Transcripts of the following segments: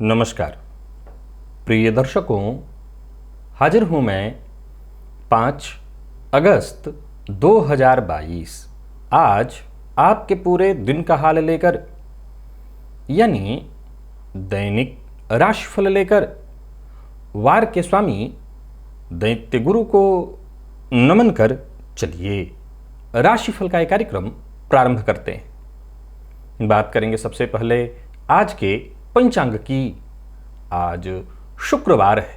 नमस्कार प्रिय दर्शकों, हाजिर हूं मैं 5 अगस्त 2022 आज आपके पूरे दिन का हाल लेकर, यानी दैनिक राशिफल लेकर वार के स्वामी दैत्य गुरु को नमन कर चलिए राशिफल का एक कार्यक्रम प्रारंभ करते हैं। बात करेंगे सबसे पहले आज के पंचांग की। आज शुक्रवार है,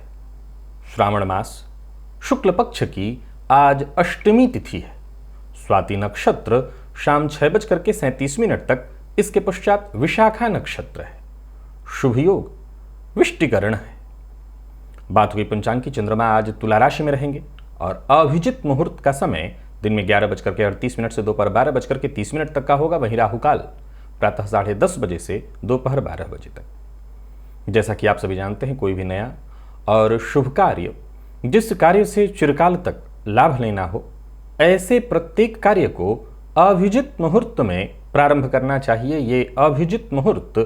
श्रावण मास शुक्ल पक्ष की आज अष्टमी तिथि है। स्वाति नक्षत्र शाम 6:37 तक, इसके पश्चात विशाखा नक्षत्र है। शुभ योग विष्टिकरण है। बात हुई पंचांग की, चंद्रमा आज तुला राशि में रहेंगे और अभिजित मुहूर्त का समय दिन में 11:38 से दोपहर 12:30 तक का होगा। वहीं राहु काल प्रातः 10:30 बजे से दोपहर 12 बजे तक। जैसा कि आप सभी जानते हैं, कोई भी नया और शुभ कार्य, जिस कार्य से चिरकाल तक लाभ लेना हो, ऐसे प्रत्येक कार्य को अभिजित मुहूर्त में प्रारंभ करना चाहिए। ये अभिजित मुहूर्त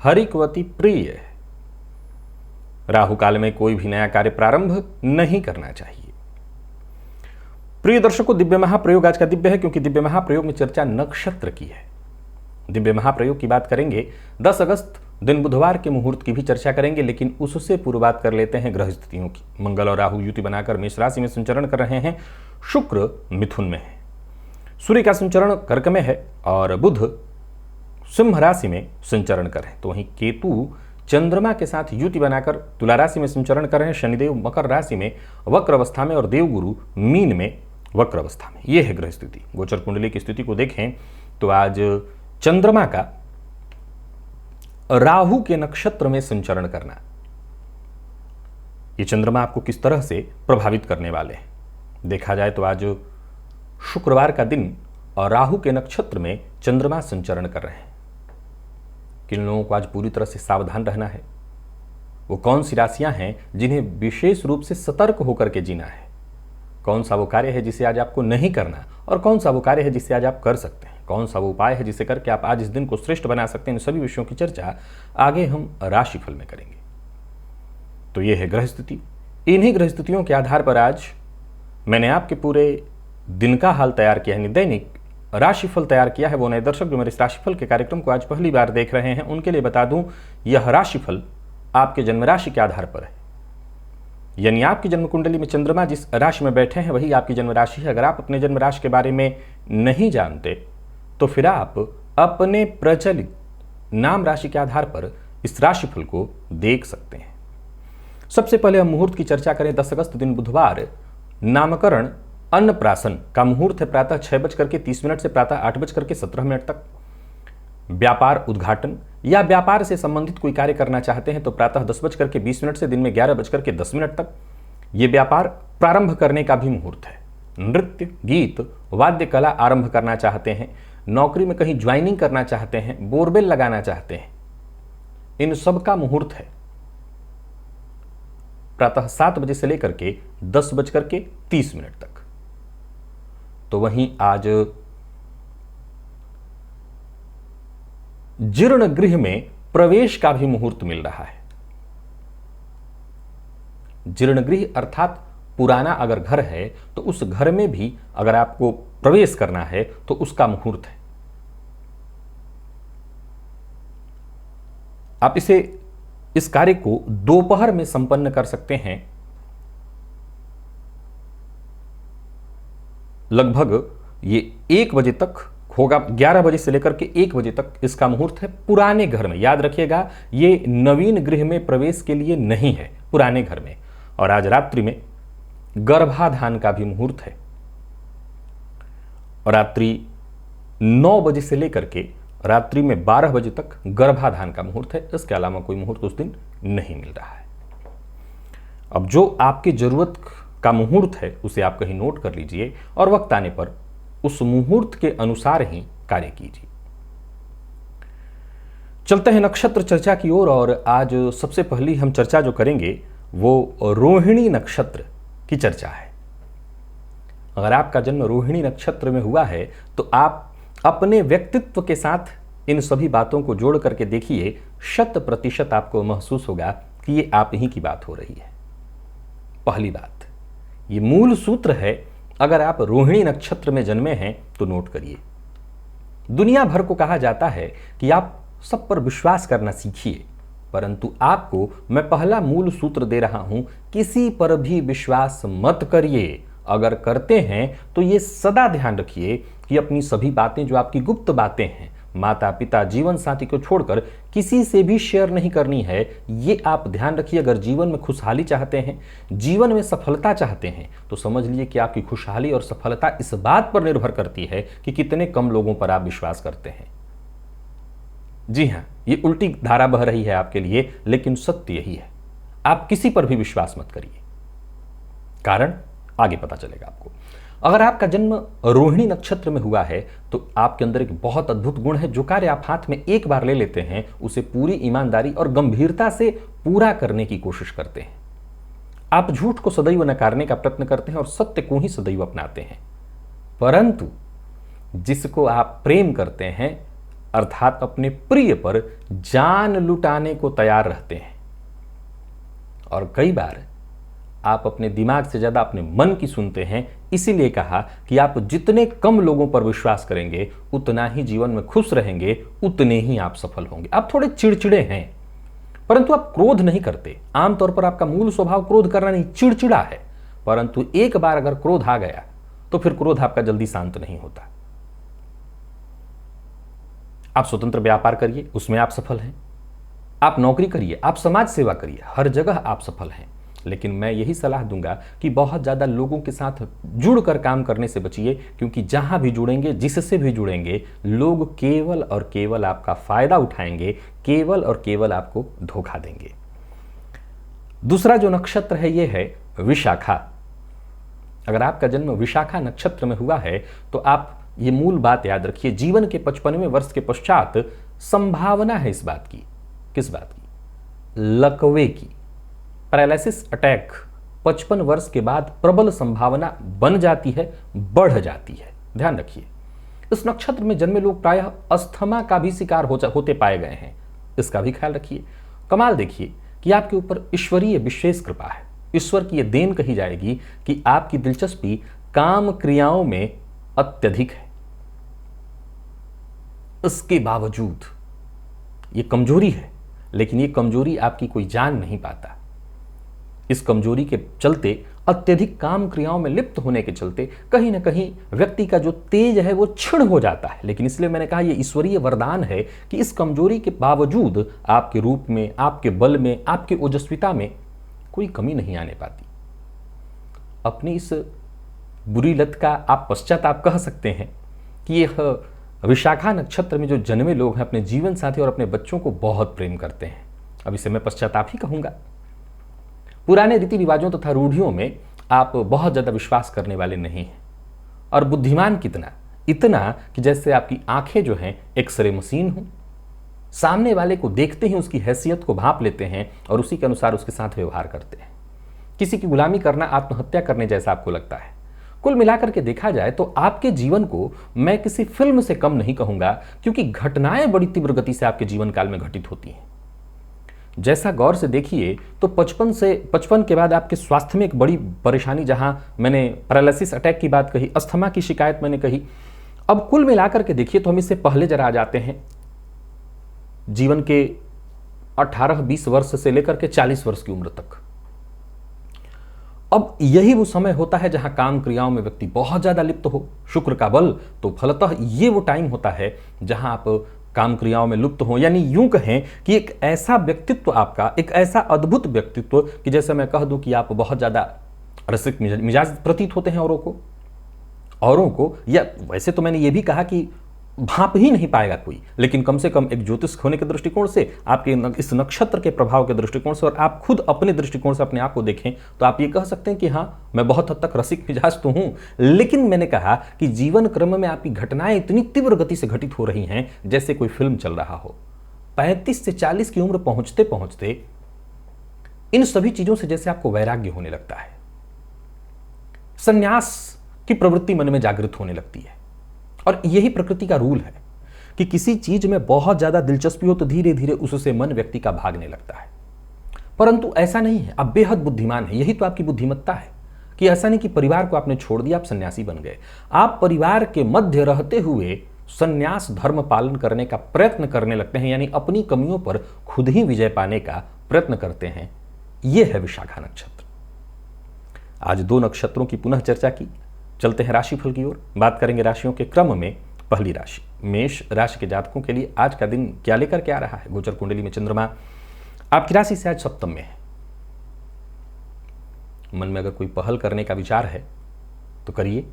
हरिकवती प्रिय है। राहु काल में कोई भी नया कार्य प्रारंभ नहीं करना चाहिए। प्रिय दर्शकों, दिव्य महाप्रयोग आज का दिव्य है, क्योंकि दिव्य महाप्रयोग में चर्चा नक्षत्र की है। दिव्य महाप्रयोग की बात करेंगे 10 अगस्त दिन बुधवार के मुहूर्त की भी चर्चा करेंगे, लेकिन उससे पूर्व बात कर लेते हैं ग्रह स्थितियों की। मंगल और राहु युति बनाकर मेष राशि में संचरण कर रहे हैं, शुक्र मिथुन में है, सूर्य का संचरण कर्क में है और बुध सिंह राशि में संचरण कर रहे हैं। तो वहीं केतु चंद्रमा के साथ युति बनाकर तुला राशि में संचरण कर रहे हैं, शनिदेव मकर राशि में वक्र अवस्था में और देवगुरु मीन में वक्र अवस्था में। यह है ग्रह स्थिति। गोचर कुंडली की स्थिति को देखें तो आज चंद्रमा का राहु के नक्षत्र में संचरण करना, ये चंद्रमा आपको किस तरह से प्रभावित करने वाले हैं। देखा जाए तो आज शुक्रवार का दिन और राहु के नक्षत्र में चंद्रमा संचरण कर रहे हैं। किन लोगों को आज पूरी तरह से सावधान रहना है, वो कौन सी राशियां हैं जिन्हें विशेष रूप से सतर्क होकर के जीना है, कौन सा वो कार्य है जिसे आज आपको नहीं करना और कौन सा वो कार्य है जिसे आज आप कर सकते हैं, कौन सा वो उपाय है जिसे करके आप आज इस दिन को श्रेष्ठ बना सकते हैं। इन सभी विषयों की चर्चा आगे हम राशिफल में करेंगे। तो ये है ग्रह स्थिति। इन्हीं ग्रह स्थितियों के आधार पर आज मैंने आपके पूरे दिन का हाल तैयार किया है, दैनिक राशिफल तैयार किया है। वो नए दर्शक जो मेरे इस राशिफल के कार्यक्रम को आज पहली बार देख रहे हैं, उनके लिए बता दूं, यह राशिफल आपके जन्म राशि के आधार पर है। यानी आपकी जन्म कुंडली में चंद्रमा जिस राशि में बैठे हैं वही आपकी जन्म राशि है। अगर आप अपने जन्म राशि के बारे में नहीं जानते तो फिर आप अपने प्रचलित नाम राशि के आधार पर इस राशिफल को देख सकते हैं। सबसे पहले हम मुहूर्त की चर्चा करें। 10 अगस्त दिन बुधवार नामकरण अन्नप्राशन का मुहूर्त है प्रातः 6:30 से प्रातः 8:17 तक। व्यापार उद्घाटन या व्यापार से संबंधित कोई कार्य करना चाहते हैं तो प्रातः 10:20 से दिन में 11:10 तक ये व्यापार प्रारंभ करने का भी मुहूर्त है। नृत्य, गीत, वाद्य कला आरंभ करना चाहते हैं, नौकरी में कहीं ज्वाइनिंग करना चाहते हैं, बोरवेल लगाना चाहते हैं, इन सब का मुहूर्त है प्रातः 7 बजे से लेकर के 10:30 तक। तो वहीं आज जीर्ण गृह में प्रवेश का भी मुहूर्त मिल रहा है। जीर्ण गृह अर्थात पुराना अगर घर है तो उस घर में भी अगर आपको प्रवेश करना है तो उसका मुहूर्त है। आप इस कार्य को दोपहर में संपन्न कर सकते हैं। लगभग ये 1 बजे तक होगा, 11 बजे से लेकर के 1 बजे तक इसका मुहूर्त है पुराने घर में। याद रखिएगा, ये नवीन गृह में प्रवेश के लिए नहीं है, पुराने घर में। और आज रात्रि में गर्भाधान का भी मुहूर्त है और रात्रि 9 बजे से लेकर के रात्रि में 12 बजे तक गर्भाधान का मुहूर्त है। इसके अलावा कोई मुहूर्त उस दिन नहीं मिल रहा है। अब जो आपकी जरूरत का मुहूर्त है उसे आप कहीं नोट कर लीजिए और वक्त आने पर उस मुहूर्त के अनुसार ही कार्य कीजिए। चलते हैं नक्षत्र चर्चा की ओर और आज सबसे पहली हम चर्चा जो करेंगे वो रोहिणी नक्षत्र की चर्चा है। अगर आपका जन्म रोहिणी नक्षत्र में हुआ है तो आप अपने व्यक्तित्व के साथ इन सभी बातों को जोड़ करके देखिए, 100% आपको महसूस होगा कि ये आप ही की बात हो रही है। पहली बात, ये मूल सूत्र है। अगर आप रोहिणी नक्षत्र में जन्मे हैं तो नोट करिए। दुनिया भर को कहा जाता है कि आप सब पर विश्वास करना सीखिए, परंतु आपको मैं पहला मूल सूत्र दे रहा हूं, किसी पर भी विश्वास मत करिए। अगर करते हैं तो ये सदा ध्यान रखिए कि अपनी सभी बातें जो आपकी गुप्त बातें हैं, माता पिता जीवन साथी को छोड़कर किसी से भी शेयर नहीं करनी है। ये आप ध्यान रखिए। अगर जीवन में खुशहाली चाहते हैं, जीवन में सफलता चाहते हैं, तो समझ लीजिए कि आपकी खुशहाली और सफलता इस बात पर निर्भर करती है कि कितने कम लोगों पर आप विश्वास करते हैं। जी हाँ, ये उल्टी धारा बह रही है आपके लिए, लेकिन सत्य यही है। आप किसी पर भी विश्वास मत करिए। कारण आगे पता चलेगा आपको। अगर आपका जन्म रोहिणी नक्षत्र में हुआ है तो आपके अंदर एक बहुत अद्भुत गुण है। जो कार्य आप हाथ में एक बार ले लेते हैं उसे पूरी ईमानदारी और गंभीरता से पूरा करने की कोशिश करते हैं। आप झूठ को सदैव नकारने का प्रयत्न करते हैं और सत्य को ही सदैव अपनाते हैं। परंतु जिसको आप प्रेम करते हैं, अर्थात अपने प्रिय पर जान लुटाने को तैयार रहते हैं। और कई बार आप अपने दिमाग से ज्यादा अपने मन की सुनते हैं। इसीलिए कहा कि आप जितने कम लोगों पर विश्वास करेंगे उतना ही जीवन में खुश रहेंगे, उतने ही आप सफल होंगे। आप थोड़े चिड़चिड़े हैं, परंतु आप क्रोध नहीं करते। आमतौर पर आपका मूल स्वभाव क्रोध करना नहीं, चिड़चिड़ा है। परंतु एक बार अगर क्रोध आ गया तो फिर क्रोध आपका जल्दी शांत नहीं होता। आप स्वतंत्र व्यापार करिए, उसमें आप सफल हैं। आप नौकरी करिए, आप समाज सेवा करिए, हर जगह आप सफल हैं। लेकिन मैं यही सलाह दूंगा कि बहुत ज़्यादा लोगों के साथ जुड़कर काम करने से बचिए, क्योंकि जहां भी जुड़ेंगे, जिससे भी जुड़ेंगे, लोग केवल और केवल आपका फायदा उठाएंगे, केवल और केवल आपको धोखा देंगे। दूसरा जो नक्षत्र है ये है विशाखा। अगर आपका जन्म विशाखा नक्षत्र में हुआ है तो आप ये मूल बात याद रखिए, जीवन के 55वें वर्ष के पश्चात संभावना है इस बात की। किस बात की? लकवे की। पैरालिसिस अटैक 55 वर्ष के बाद प्रबल संभावना बन जाती है, बढ़ जाती है। ध्यान रखिए, इस नक्षत्र में जन्मे लोग प्रायः अस्थमा का भी शिकार होते पाए गए हैं। इसका भी ख्याल रखिए। कमाल देखिए कि आपके ऊपर ईश्वरीय विशेष कृपा है। ईश्वर की यह देन कही जाएगी कि आपकी दिलचस्पी काम क्रियाओं में अत्यधिक है। इसके बावजूद ये कमजोरी है, लेकिन ये कमजोरी आपकी कोई जान नहीं पाता। इस कमजोरी के चलते, अत्यधिक काम क्रियाओं में लिप्त होने के चलते कहीं ना कहीं व्यक्ति का जो तेज है वो क्षीण हो जाता है। लेकिन इसलिए मैंने कहा ये ईश्वरीय वरदान है कि इस कमजोरी के बावजूद आपके रूप में, आपके बल में, आपके ओजस्विता में कोई कमी नहीं आने पाती। अपनी इस बुरी लत का आप पश्चाताप कह सकते हैं कि यह विशाखा नक्षत्र में जो जन्मे लोग हैं अपने जीवन साथी और अपने बच्चों को बहुत प्रेम करते हैं। अब इसे मैं पश्चाताप ही कहूंगा। पुराने रीति रिवाजों तथा रूढ़ियों में आप बहुत ज़्यादा विश्वास करने वाले नहीं हैं। और बुद्धिमान कितना? इतना कि जैसे आपकी आंखें जो हैं एक्सरे मशीन हो, सामने वाले को देखते ही उसकी हैसियत को भांप लेते हैं और उसी के अनुसार उसके साथ व्यवहार करते हैं। किसी की गुलामी करना आत्महत्या करने जैसा आपको लगता है। कुल मिलाकर के देखा जाए तो आपके जीवन को मैं किसी फिल्म से कम नहीं कहूंगा, क्योंकि घटनाएं बड़ी तीव्र गति से आपके जीवन काल में घटित होती हैं। जैसा गौर से देखिए तो 55 के बाद आपके स्वास्थ्य में एक बड़ी परेशानी, जहां मैंने पैरालिसिस अटैक की बात कही, अस्थमा की शिकायत मैंने कही। अब कुल मिलाकर के देखिए तो हम इससे पहले जरा आ जाते हैं जीवन के 18-20 वर्ष से लेकर के 40 वर्ष की उम्र तक। अब यही वो समय होता है जहां काम क्रियाओं में व्यक्ति बहुत ज्यादा लिप्त हो, शुक्र का बल। तो फलतः ये वो टाइम होता है जहां आप काम क्रियाओं में लुप्त हो। यानी यूं कहें कि एक ऐसा व्यक्तित्व आपका, एक ऐसा अद्भुत व्यक्तित्व कि जैसे मैं कह दूं कि आप बहुत ज्यादा रसिक मिजाज प्रतीत होते हैं औरों को। या वैसे तो मैंने ये भी कहा कि भांप ही नहीं पाएगा कोई, लेकिन कम से कम एक ज्योतिष होने के दृष्टिकोण से, आपके इस नक्षत्र के प्रभाव के दृष्टिकोण से, और आप खुद अपने दृष्टिकोण से अपने आप को देखें तो आप ये कह सकते हैं कि हाँ, मैं बहुत हद तक रसिक मिजाज तो हूं, लेकिन मैंने कहा कि जीवन क्रम में आपकी घटनाएं इतनी तीव्र गति से घटित हो रही हैं जैसे कोई फिल्म चल रहा हो। 35 से 40 की उम्र पहुंचते पहुंचते इन सभी चीजों से जैसे आपको वैराग्य होने लगता है, संन्यास की प्रवृत्ति मन में जागृत होने लगती है। और यही प्रकृति का रूल है कि किसी चीज में बहुत ज्यादा दिलचस्पी हो तो धीरे धीरे उससे मन व्यक्ति का भागने लगता है। परंतु ऐसा नहीं है, आप बेहद बुद्धिमान है। यही तो आपकी बुद्धिमत्ता है कि ऐसा नहीं कि परिवार को आपने छोड़ दिया, आप सन्यासी बन गए। आप परिवार के मध्य रहते हुए सन्यास धर्म पालन करने का प्रयत्न करने लगते हैं, यानी अपनी कमियों पर खुद ही विजय पाने का प्रयत्न करते हैं। यह है विशाखा नक्षत्र। आज 2 नक्षत्रों की पुनः चर्चा की। चलते हैं राशिफल की ओर, बात करेंगे राशियों के क्रम में। पहली राशि मेष राशि के जातकों के लिए आज का दिन क्या लेकर के आ रहा है। गोचर कुंडली में चंद्रमा आपकी राशि से आज सप्तम में है। मन में अगर कोई पहल करने का विचार है तो करिए।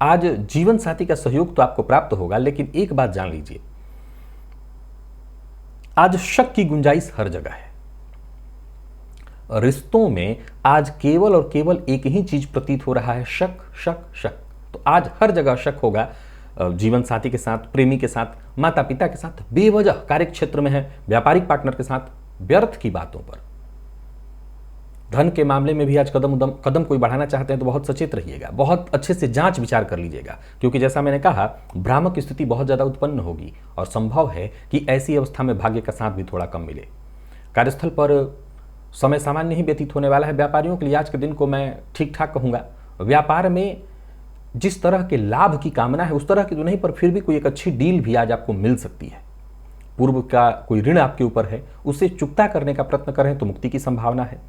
आज जीवन साथी का सहयोग तो आपको प्राप्त होगा, लेकिन एक बात जान लीजिए, आज शक की गुंजाइश हर जगह है। रिश्तों में आज केवल और केवल एक ही चीज प्रतीत हो रहा है, शक शक शक। तो आज हर जगह शक होगा, जीवन साथी के साथ, प्रेमी के साथ, माता पिता के साथ, बेवजह कार्य क्षेत्र में है, व्यापारिक पार्टनर के साथ, व्यर्थ की बातों पर। धन के मामले में भी आज कदम कोई बढ़ाना चाहते हैं तो बहुत सचेत रहिएगा, बहुत अच्छे से जांच विचार कर लीजिएगा, क्योंकि जैसा मैंने कहा, भ्रामक स्थिति बहुत ज्यादा उत्पन्न होगी और संभव है कि ऐसी अवस्था में भाग्य का साथ भी थोड़ा कम मिले। कार्यस्थल पर समय सामान्य ही व्यतीत होने वाला है। व्यापारियों के लिए आज के दिन को मैं ठीक ठाक कहूंगा। व्यापार में जिस तरह के लाभ की कामना है उस तरह की तो नहीं, पर फिर भी कोई एक अच्छी डील भी आज आपको मिल सकती है। पूर्व का कोई ऋण आपके ऊपर है, उसे चुकता करने का प्रयत्न करें तो मुक्ति की संभावना है।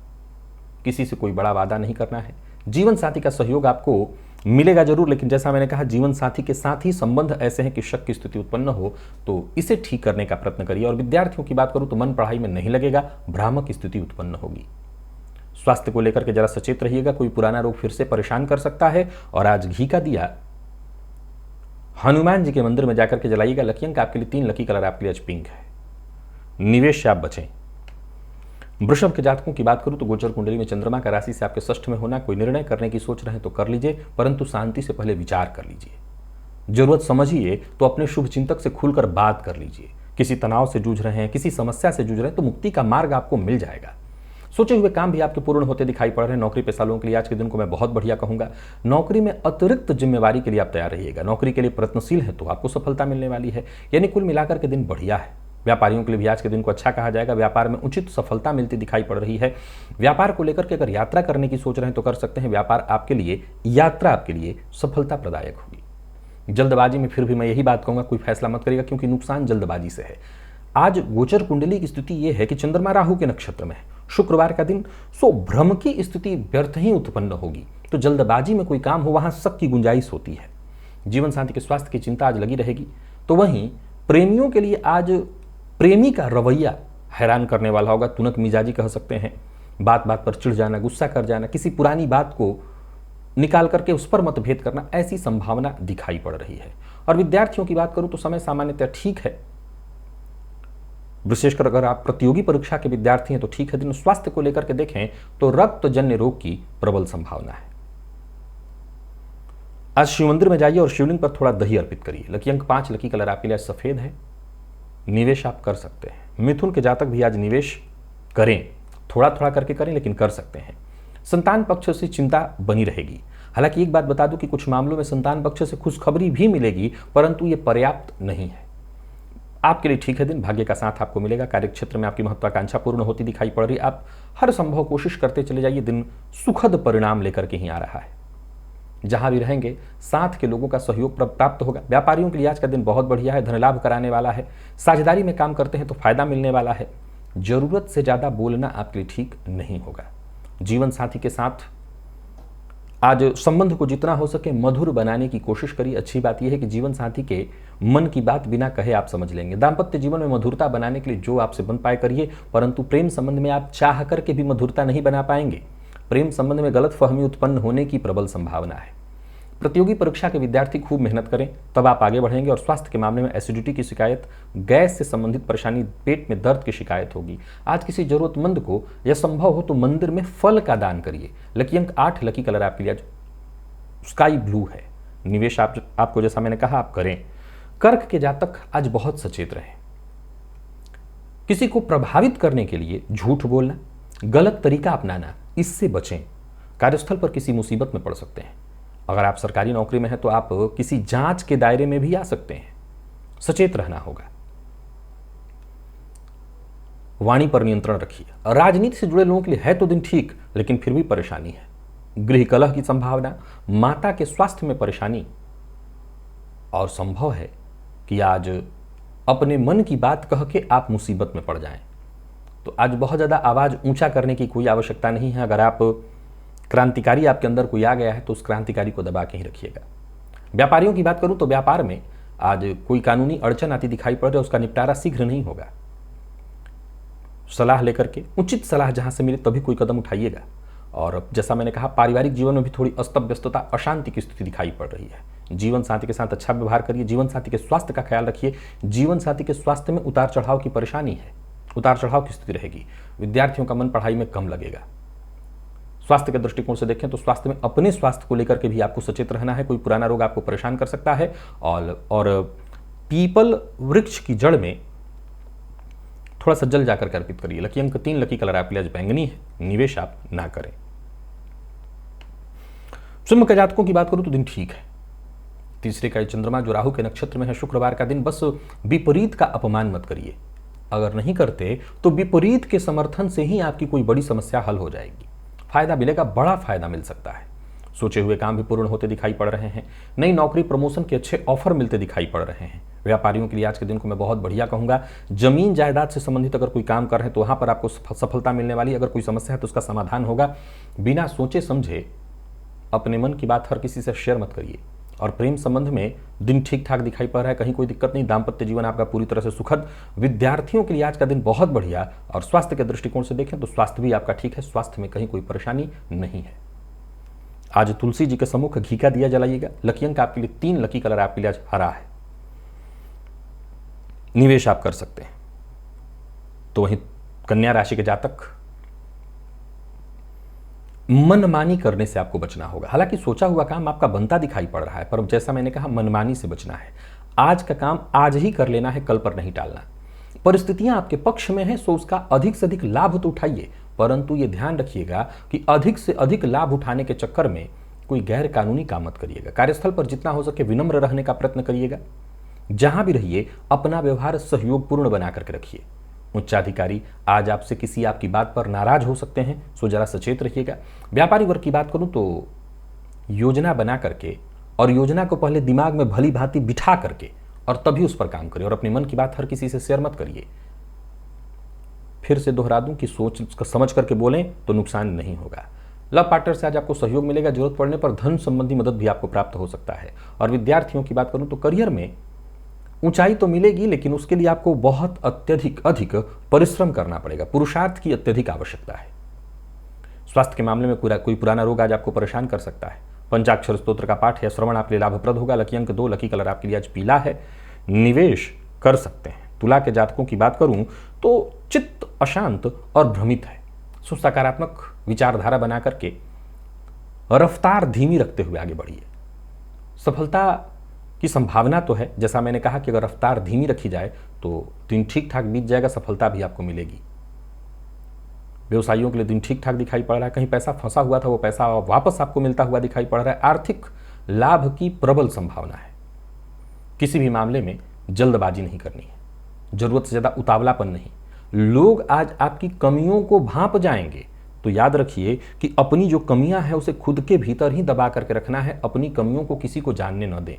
किसी से कोई बड़ा वादा नहीं करना है। जीवन साथी का सहयोग आपको मिलेगा जरूर, लेकिन जैसा मैंने कहा, जीवन साथी के साथ ही संबंध ऐसे हैं कि शक की स्थिति उत्पन्न हो, तो इसे ठीक करने का प्रयत्न करिए। और विद्यार्थियों की बात करूं तो मन पढ़ाई में नहीं लगेगा, भ्रामक स्थिति उत्पन्न होगी। स्वास्थ्य को लेकर के जरा सचेत रहिएगा, कोई पुराना रोग फिर से परेशान कर सकता है। और आज घी का दिया हनुमान जी के मंदिर में जाकर के जलाइएगा। लकी अंक आपके लिए 3, लकी कलर आपके लिए आज पिंक है। निवेश से आप बचें। वृषभ के जातकों की बात करूं तो गोचर कुंडली में चंद्रमा का राशि से आपके षष्ठ में होना, कोई निर्णय करने की सोच रहे हैं तो कर लीजिए, परंतु शांति से पहले विचार कर लीजिए। जरूरत समझिए तो अपने शुभ चिंतक से खुलकर बात कर लीजिए। किसी तनाव से जूझ रहे हैं, किसी समस्या से जूझ रहे हैं तो मुक्ति का मार्ग आपको मिल जाएगा। सोचे हुए काम भी आपके पूर्ण होते दिखाई पड़ रहे हैं। नौकरी पेशा लोगों के लिए आज के दिन को मैं बहुत बढ़िया कहूंगा। नौकरी में अतिरिक्त जिम्मेवारी के लिए आप तैयार रहिएगा। नौकरी के लिए प्रयत्नशील है तो आपको सफलता मिलने वाली है, यानी कुल मिलाकर के दिन बढ़िया है। व्यापारियों के लिए भी आज के दिन को अच्छा कहा जाएगा। व्यापार में उचित सफलता मिलती दिखाई पड़ रही है। व्यापार को लेकर के अगर यात्रा करने की सोच रहे हैं तो कर सकते हैं। व्यापार आपके लिए, यात्रा आपके लिए सफलता प्रदायक होगी। जल्दबाजी में फिर भी मैं यही बात कहूंगा, कोई फैसला मत करिएगा, क्योंकि नुकसान जल्दबाजी से है। आज गोचर कुंडली की स्थिति यह है कि चंद्रमा राहु के नक्षत्र में है, शुक्रवार का दिन, सो भ्रम की स्थिति व्यर्थ ही उत्पन्न होगी। तो जल्दबाजी में कोई काम हो वहां शक की गुंजाइश होती है। जीवन साथी के स्वास्थ्य की चिंता आज लगी रहेगी। तो वहीं प्रेमियों के लिए आज प्रेमी का रवैया हैरान करने वाला होगा। तुनक मिजाजी कह सकते हैं, बात बात पर चिढ़ जाना, गुस्सा कर जाना, किसी पुरानी बात को निकाल करके उस पर मतभेद करना, ऐसी संभावना दिखाई पड़ रही है। और विद्यार्थियों की बात करूं तो समय सामान्यतः ठीक है, विशेषकर अगर आप प्रतियोगी परीक्षा के विद्यार्थी हैं तो ठीक है दिन। स्वास्थ्य को लेकर के देखें तो रक्तजन्य रोग की प्रबल संभावना है। आज शिव मंदिर में जाइए और शिवलिंग पर थोड़ा दही अर्पित करिए। लकी अंक 5, लकी कलर आपके लिए सफेद है। निवेश आप कर सकते हैं। मिथुन के जातक भी आज निवेश करें, थोड़ा थोड़ा करके करें, लेकिन कर सकते हैं। संतान पक्ष से चिंता बनी रहेगी। हालांकि एक बात बता दूं कि कुछ मामलों में संतान पक्ष से खुशखबरी भी मिलेगी, परंतु यह पर्याप्त नहीं है। आपके लिए ठीक है दिन, भाग्य का साथ आपको मिलेगा। कार्यक्षेत्र में आपकी महत्वाकांक्षा पूर्ण होती दिखाई पड़ रही। आप हर संभव कोशिश करते चले जाइए, दिन सुखद परिणाम लेकर के ही आ रहा है। जहां भी रहेंगे साथ के लोगों का सहयोग प्राप्त होगा। व्यापारियों के लिए आज का दिन बहुत बढ़िया है, धन लाभ कराने वाला है। साझेदारी में काम करते हैं तो फायदा मिलने वाला है। जरूरत से ज्यादा बोलना आपके लिए ठीक नहीं होगा। जीवन साथी के साथ आज संबंध को जितना हो सके मधुर बनाने की कोशिश करिए। अच्छी बात यह है कि जीवन साथी के मन की बात बिना कहे आप समझ लेंगे। दाम्पत्य जीवन में मधुरता बनाने के लिए जो आपसे बन पाए करिए, परंतु प्रेम संबंध में आप चाह करके भी मधुरता नहीं बना पाएंगे। प्रेम संबंध में गलत फहमी उत्पन्न होने की प्रबल संभावना है। प्रतियोगी परीक्षा के विद्यार्थी खूब मेहनत करें, तब आप आगे बढ़ेंगे। और स्वास्थ्य के मामले में एसिडिटी की शिकायत, गैस से संबंधित परेशानी, पेट में दर्द की शिकायत होगी। आज किसी जरूरतमंद को यह संभव हो तो मंदिर में फल का दान करिए। लकी अंक 8, लकी कलर आपके लिए स्काई ब्लू है। निवेश आपको जैसा मैंने कहा आप करें। कर्क के जातक आज बहुत सचेत रहें। किसी को प्रभावित करने के लिए झूठ बोलना, गलत तरीका अपनाना, इससे बचें। कार्यस्थल पर किसी मुसीबत में पड़ सकते हैं। अगर आप सरकारी नौकरी में हैं तो आप किसी जांच के दायरे में भी आ सकते हैं। सचेत रहना होगा। वाणी पर नियंत्रण रखिए। राजनीति से जुड़े लोगों के लिए है तो दिन ठीक, लेकिन फिर भी परेशानी है। गृह कलह की संभावना, माता के स्वास्थ्य में परेशानी, और संभव है कि आज अपने मन की बात कह के आप मुसीबत में पड़ जाएं। तो आज बहुत ज़्यादा आवाज़ ऊंचा करने की कोई आवश्यकता नहीं है। अगर आप क्रांतिकारी आपके अंदर कोई आ गया है तो उस क्रांतिकारी को दबा के ही रखिएगा। व्यापारियों की बात करूं तो व्यापार में आज कोई कानूनी अड़चन आती दिखाई पड़ रही है, उसका निपटारा शीघ्र नहीं होगा। सलाह लेकर के, उचित सलाह जहां से मिले तभी कोई कदम उठाइएगा। और जैसा मैंने कहा, पारिवारिक जीवन में भी थोड़ी अस्त व्यस्तता, अशांति की स्थिति दिखाई पड़ रही है। जीवन साथी के साथ अच्छा व्यवहार करिए। जीवन साथी के स्वास्थ्य का ख्याल रखिए। जीवन साथी के स्वास्थ्य में उतार चढ़ाव की परेशानी है, उतार चढ़ाव की स्थिति रहेगी। विद्यार्थियों का मन पढ़ाई में कम लगेगा। स्वास्थ्य के दृष्टिकोण से देखें तो स्वास्थ्य में अपने स्वास्थ्य को लेकर के भी आपको सचेत रहना है। कोई पुराना रोग आपको परेशान कर सकता है। और पीपल वृक्ष की जड़ में थोड़ा सा जल जाकर अर्पित करिए। लकी अंक 3, लकी कलर आपके लिए आज बैंगनी है। निवेश आप ना करें। सिंह के जातकों की बात करूं तो दिन ठीक है। तीसरे का चंद्रमा जो राहु के नक्षत्र में है, शुक्रवार का दिन, बस विपरीत का अपमान मत करिए। अगर नहीं करते तो विपरीत के समर्थन से ही आपकी कोई बड़ी समस्या हल हो जाएगी। फायदा मिलेगा, बड़ा फायदा मिल सकता है। सोचे हुए काम भी पूर्ण होते दिखाई पड़ रहे हैं। नई नौकरी, प्रमोशन के अच्छे ऑफर मिलते दिखाई पड़ रहे हैं। व्यापारियों के लिए आज के दिन को मैं बहुत बढ़िया कहूंगा। जमीन जायदाद से संबंधित अगर कोई काम कर रहे हैं तो वहां पर आपको सफलता मिलने वाली। अगर कोई समस्या है तो उसका समाधान होगा। बिना सोचे समझे अपने मन की बात हर किसी से शेयर मत करिए। और प्रेम संबंध में दिन ठीक ठाक दिखाई पड़ रहा है, कहीं कोई दिक्कत नहीं। दाम्पत्य जीवन आपका पूरी तरह से सुखद। विद्यार्थियों के लिए आज का दिन बहुत बढ़िया। और स्वास्थ्य के दृष्टिकोण से देखें तो स्वास्थ्य भी आपका ठीक है। स्वास्थ्य में कहीं कोई परेशानी नहीं है। आज तुलसी जी के सम्मुख घी का दिया जलाइएगा। लकी अंक आपके लिए 3, लकी कलर आपके लिए आज हरा है। निवेश आप कर सकते हैं। तो वहीं कन्या राशि के जातक, मनमानी करने से आपको बचना होगा। हालांकि सोचा हुआ काम आपका बनता दिखाई पड़ रहा है, पर जैसा मैंने कहा, मनमानी से बचना है। आज का काम आज ही कर लेना है, कल पर नहीं टालना। परिस्थितियां आपके पक्ष में हैं, सो उसका अधिक से अधिक लाभ तो उठाइए, परंतु यह ध्यान रखिएगा कि अधिक से अधिक लाभ उठाने के चक्कर में कोई गैर कानूनी काम मत करिएगा। कार्यस्थल पर जितना हो सके विनम्र रहने का प्रयत्न करिएगा। जहां भी रहिए अपना व्यवहार सहयोगपूर्ण बना करके रखिए। उच्चाधिकारी आज आपसे किसी आपकी बात पर नाराज हो सकते हैं, सो जरा सचेत रहिएगा। व्यापारी वर्ग की बात करूं तो योजना बना करके, और योजना को पहले दिमाग में भली भांति बिठा करके और तभी उस पर काम करिए। और अपने मन की बात हर किसी से शेयर मत करिए। फिर से दोहरा दूं कि सोच समझ करके बोलें तो नुकसान नहीं होगा। लव पार्टनर से आज आपको सहयोग मिलेगा। जरूरत पड़ने पर धन संबंधी मदद भी आपको प्राप्त हो सकता है। और विद्यार्थियों की बात करूं तो करियर में ऊंचाई तो मिलेगी, लेकिन उसके लिए आपको बहुत अधिक परिश्रम करना पड़ेगा। पुरुषार्थ की अत्यधिक आवश्यकता है। स्वास्थ्य के मामले में कोई पुराना रोग आज आपको परेशान कर सकता है। पंचाक्षर स्तोत्र का पाठ या श्रवण आपके लिए लाभप्रद होगा। लकी अंक 2, लकी कलर आपके लिए आज पीला है। निवेश कर सकते हैं। तुला के जातकों की बात करूं तो चित्त अशांत और भ्रमित है। सकारात्मक विचारधारा बना करके रफ्तार धीमी रखते हुए आगे बढ़िए। सफलता की संभावना तो है। जैसा मैंने कहा कि अगर रफ्तार धीमी रखी जाए तो दिन ठीक ठाक बीत जाएगा, सफलता भी आपको मिलेगी। व्यवसायियों के लिए दिन ठीक ठाक दिखाई पड़ रहा है। कहीं पैसा फंसा हुआ था, वो पैसा वापस आपको मिलता हुआ दिखाई पड़ रहा है। आर्थिक लाभ की प्रबल संभावना है। किसी भी मामले में जल्दबाजी नहीं करनी है, जरूरत से ज्यादा उतावलापन नहीं। लोग आज आपकी कमियों को भांप जाएंगे, तो याद रखिए कि अपनी जो कमियां हैं उसे खुद के भीतर ही दबा करके रखना है। अपनी कमियों को किसी को जानने न दें।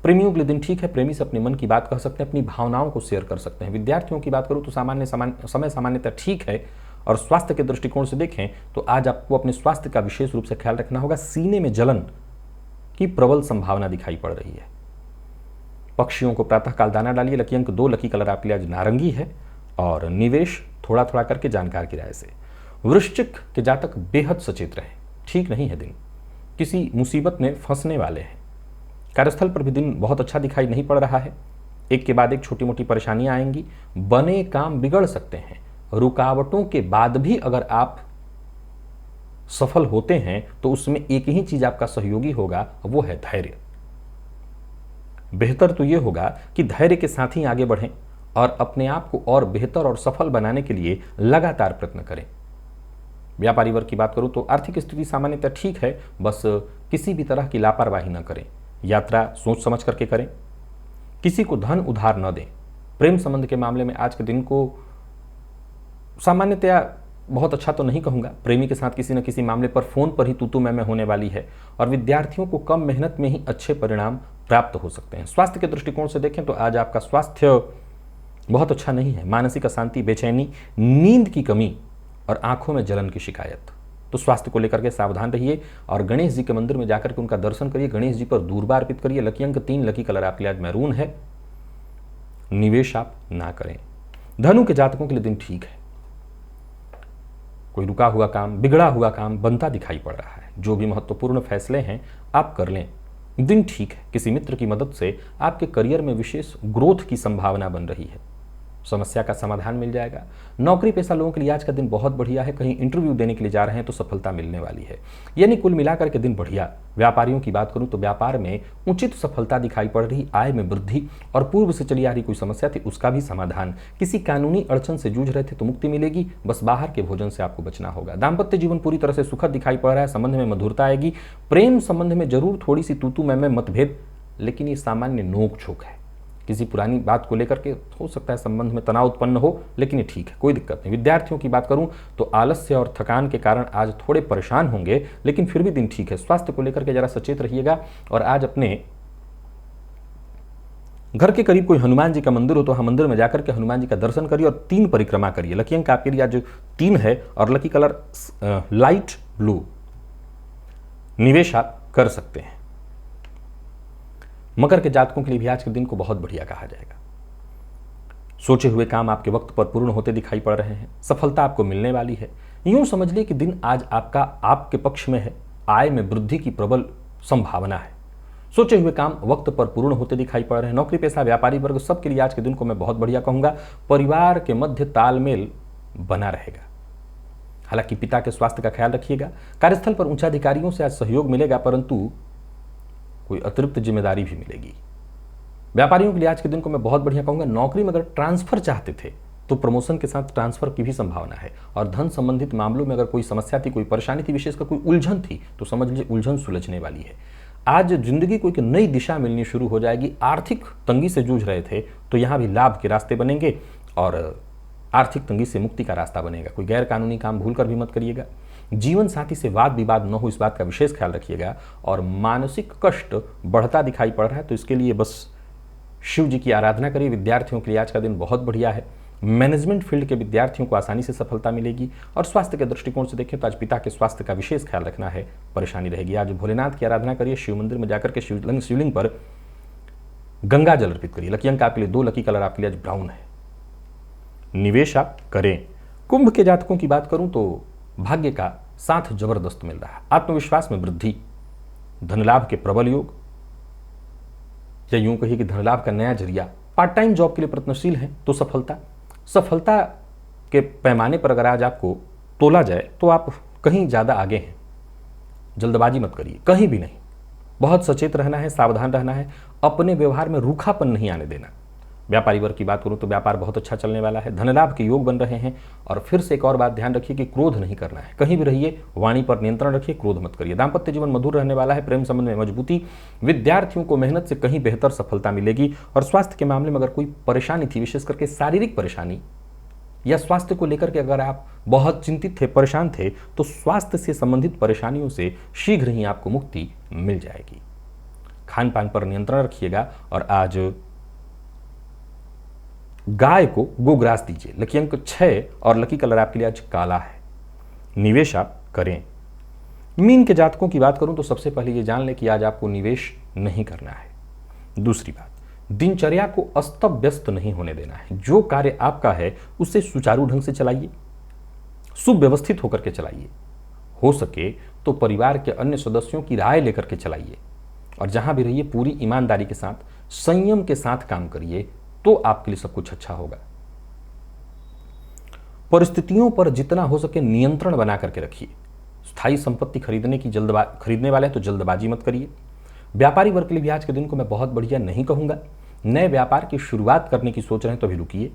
प्रेमियों के लिए दिन ठीक है। प्रेमी से अपने मन की बात कह सकते हैं, अपनी भावनाओं को शेयर कर सकते हैं। विद्यार्थियों की बात करूं तो समय सामान्यतः ठीक है। और स्वास्थ्य के दृष्टिकोण से देखें तो आज आपको अपने स्वास्थ्य का विशेष रूप से ख्याल रखना होगा। सीने में जलन की प्रबल संभावना दिखाई पड़ रही है। पक्षियों को प्रातःकाल दाना डालिए। लकी अंक 2, लकी कलर आपके लिए आज नारंगी है। और निवेश थोड़ा थोड़ा करके जानकार की राय से। वृश्चिक के जातक बेहद सचेत रहें, ठीक नहीं है दिन। किसी मुसीबत में फंसने वाले हैं। कार्यस्थल पर भी दिन बहुत अच्छा दिखाई नहीं पड़ रहा है। एक के बाद एक छोटी मोटी परेशानियां आएंगी, बने काम बिगड़ सकते हैं। रुकावटों के बाद भी अगर आप सफल होते हैं तो उसमें एक ही चीज आपका सहयोगी होगा, वो है धैर्य। बेहतर तो यह होगा कि धैर्य के साथ ही आगे बढ़ें और अपने आप को और बेहतर और सफल बनाने के लिए लगातार प्रयत्न करें। व्यापारी वर्ग की बात करूं तो आर्थिक स्थिति सामान्यतः ठीक है, बस किसी भी तरह की लापरवाही न करें। यात्रा सोच समझ करके करें। किसी को धन उधार न दें। प्रेम संबंध के मामले में आज के दिन को सामान्यतया बहुत अच्छा तो नहीं कहूंगा। प्रेमी के साथ किसी न किसी मामले पर फोन पर ही तू मैं होने वाली है और विद्यार्थियों को कम मेहनत में ही अच्छे परिणाम प्राप्त हो सकते हैं। स्वास्थ्य के दृष्टिकोण से देखें तो आज आपका स्वास्थ्य बहुत अच्छा नहीं है। मानसिक अशांति, बेचैनी, नींद की कमी और आंखों में जलन की शिकायत। तो स्वास्थ्य को लेकर के सावधान रहिए और गणेश जी के मंदिर में जाकर के उनका दर्शन करिए। गणेश जी पर दूर्वा अर्पित करिए। लकी अंक 3, लकी कलर आपके लिए आज मैरून है। निवेश आप ना करें। धनु के जातकों के लिए दिन ठीक है। कोई रुका हुआ काम, बिगड़ा हुआ काम बनता दिखाई पड़ रहा है। जो भी महत्वपूर्ण फैसले हैं आप कर लें। दिन ठीक है। किसी मित्र की मदद से आपके करियर में विशेष ग्रोथ की संभावना बन रही है। समस्या का समाधान मिल जाएगा। नौकरी पेशा लोगों के लिए आज का दिन बहुत बढ़िया है। कहीं इंटरव्यू देने के लिए जा रहे हैं तो सफलता मिलने वाली है। यानी कुल मिलाकर के दिन बढ़िया। व्यापारियों की बात करूं तो व्यापार में उचित सफलता दिखाई पड़ रही, आय में वृद्धि और पूर्व से चली आ रही कोई समस्या थी उसका भी समाधान। किसी कानूनी अड़चन से जूझ रहे थे तो मुक्ति मिलेगी। बस बाहर के भोजन से आपको बचना होगा। दाम्पत्य जीवन पूरी तरह से सुखद दिखाई पड़ रहा है। संबंध में मधुरता आएगी। प्रेम संबंध में जरूर थोड़ी सी तू मैं मतभेद, लेकिन ये सामान्य नोक झोंक है। किसी पुरानी बात को लेकर के हो सकता है संबंध में तनाव उत्पन्न हो, लेकिन ये ठीक है, कोई दिक्कत नहीं। विद्यार्थियों की बात करूं तो आलस्य और थकान के कारण आज थोड़े परेशान होंगे, लेकिन फिर भी दिन ठीक है। स्वास्थ्य को लेकर के जरा सचेत रहिएगा और आज अपने घर के करीब कोई हनुमान जी का मंदिर हो तो मंदिर में जाकर के हनुमान जी का दर्शन करिए और 3 परिक्रमा करिए। लकी अंक आपके लिए आज 3 है और लकी कलर लाइट ब्लू। निवेश आप कर सकते हैं। मकर के जातकों के लिए भी आज के दिन को बहुत बढ़िया कहा जाएगा। सोचे हुए काम आपके वक्त पर पूर्ण होते दिखाई पड़ रहे हैं। सफलता आपको मिलने वाली है। यूं समझ लिए कि दिन आज आपका आपके पक्ष में है। आय में वृद्धि की प्रबल संभावना है। सोचे हुए काम वक्त पर पूर्ण होते दिखाई पड़ रहे हैं। नौकरी पेशा, व्यापारी वर्ग सबके लिए आज के दिन को मैं बहुत बढ़िया कहूंगा। परिवार के मध्य तालमेल बना रहेगा। हालांकि पिता के स्वास्थ्य का ख्याल रखिएगा। कार्यस्थल पर उच्चाधिकारियों से आज सहयोग मिलेगा, परंतु कोई अतिरिक्त जिम्मेदारी भी मिलेगी। व्यापारियों के लिए आज के दिन को मैं बहुत बढ़िया कहूंगा। नौकरी में अगर ट्रांसफर चाहते थे तो प्रमोशन के साथ ट्रांसफर की भी संभावना है। और धन संबंधित मामलों में अगर कोई समस्या थी, कोई परेशानी थी, विशेषकर कोई उलझन थी, तो समझ लीजिए उलझन सुलझने वाली है। आज जिंदगी को एक नई दिशा मिलनी शुरू हो जाएगी। आर्थिक तंगी से जूझ रहे थे तो यहां भी लाभ के रास्ते बनेंगे और आर्थिक तंगी से मुक्ति का रास्ता बनेगा। कोई गैर कानूनी काम भूल कर भी मत करिएगा। जीवन साथी से वाद विवाद न हो, इस बात का विशेष ख्याल रखिएगा। और मानसिक कष्ट बढ़ता दिखाई पड़ रहा है तो इसके लिए बस शिव जी की आराधना करिए। विद्यार्थियों के लिए आज का दिन बहुत बढ़िया है। मैनेजमेंट फील्ड के विद्यार्थियों को आसानी से सफलता मिलेगी। और स्वास्थ्य के दृष्टिकोण से देखें तो आज पिता के स्वास्थ्य का विशेष ख्याल रखना है, परेशानी रहेगी। आज भोलेनाथ की आराधना करिए। शिव मंदिर में जाकर के शिवलिंग पर गंगा जल अर्पित करिए। लकी अंक आपके लिए 2, लकी कलर आपके लिए आज ब्राउन है। निवेश आप करें। कुंभ के जातकों की बात करूं तो भाग्य का साथ जबरदस्त मिल रहा है। आत्मविश्वास में वृद्धि, धन लाभ के प्रबल योग, या यूं कहिए कि धन लाभ का नया जरिया। पार्ट टाइम जॉब के लिए प्रयत्नशील हैं तो सफलता के पैमाने पर अगर आज आपको तोला जाए तो आप कहीं ज्यादा आगे हैं। जल्दबाजी मत करिए, कहीं भी नहीं। बहुत सचेत रहना है, सावधान रहना है। अपने व्यवहार में रूखापन नहीं आने देना। व्यापारी वर्ग की बात करूं तो व्यापार बहुत अच्छा चलने वाला है। धन लाभ के योग बन रहे हैं। और फिर से एक और बात ध्यान रखिए कि क्रोध नहीं करना है। कहीं भी रहिए, वाणी पर नियंत्रण रखिए, क्रोध मत करिए। दाम्पत्य जीवन मधुर रहने वाला है। प्रेम संबंध में मजबूती। विद्यार्थियों को मेहनत से कहीं बेहतर सफलता मिलेगी। और स्वास्थ्य के मामले में अगर कोई परेशानी थी, विशेष करके शारीरिक परेशानी या स्वास्थ्य को लेकर के अगर आप बहुत चिंतित थे, परेशान थे, तो स्वास्थ्य से संबंधित परेशानियों से शीघ्र ही आपको मुक्ति मिल जाएगी। खान पान पर नियंत्रण रखिएगा। और आज गाय को गोग्रास दीजिए। लकी अंक 6 और लकी कलर आपके लिए आज काला है। निवेश आप करें। मीन के जातकों की बात करूं तो सबसे पहले ये जान लें कि आज आपको निवेश नहीं करना है। दूसरी बात, दिनचर्या को अस्त व्यस्त नहीं होने देना है। जो कार्य आपका है उसे सुचारू ढंग से चलाइए, सुव्यवस्थित होकर के चलाइए। हो सके तो परिवार के अन्य सदस्यों की राय लेकर के चलाइए और जहां भी रहिए पूरी ईमानदारी के साथ, संयम के साथ काम करिए, तो आपके लिए सब कुछ अच्छा होगा। परिस्थितियों पर जितना हो सके नियंत्रण बना करके रखिए। स्थायी संपत्ति खरीदने वाले हैं तो जल्दबाजी मत करिए। व्यापारी वर्ग के लिए भी आज के दिन को मैं बहुत बढ़िया नहीं कहूंगा। नए व्यापार की शुरुआत करने की सोच रहे हैं तो अभी रुकिए।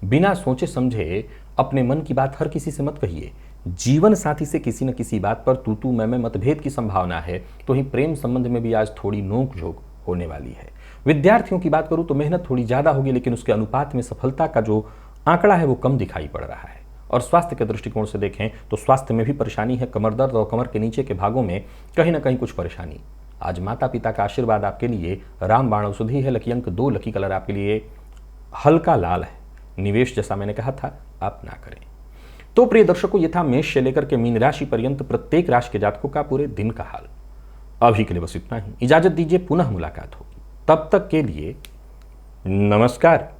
बिना सोचे समझे अपने मन की बात हर किसी से मत कहिए। जीवन साथी से किसी न किसी बात पर तू तू मैं मतभेद की संभावना है, तो ही प्रेम संबंध में भी आज थोड़ी नोक झोंक होने वाली है। विद्यार्थियों की बात करूं तो मेहनत थोड़ी ज्यादा होगी, लेकिन उसके अनुपात में सफलता का जो आंकड़ा है वो कम दिखाई पड़ रहा है। और स्वास्थ्य के दृष्टिकोण से देखें तो स्वास्थ्य में भी परेशानी है। कमर दर्द और कमर के नीचे के भागों में कहीं ना कहीं कुछ परेशानी। आज माता पिता का आशीर्वाद आपके लिए रामबाण औषधि है। लकी अंक 2, लकी कलर आपके लिए हल्का लाल है। निवेश जैसा मैंने कहा था आप ना करें। तो प्रिय दर्शकों, ये था मेष से लेकर के मीन राशि पर्यंत प्रत्येक राशि के जातकों का पूरे दिन का हाल। अभी के लिए बस इतना ही। इजाजत दीजिए, पुनः मुलाकात होगी। तब तक के लिए नमस्कार।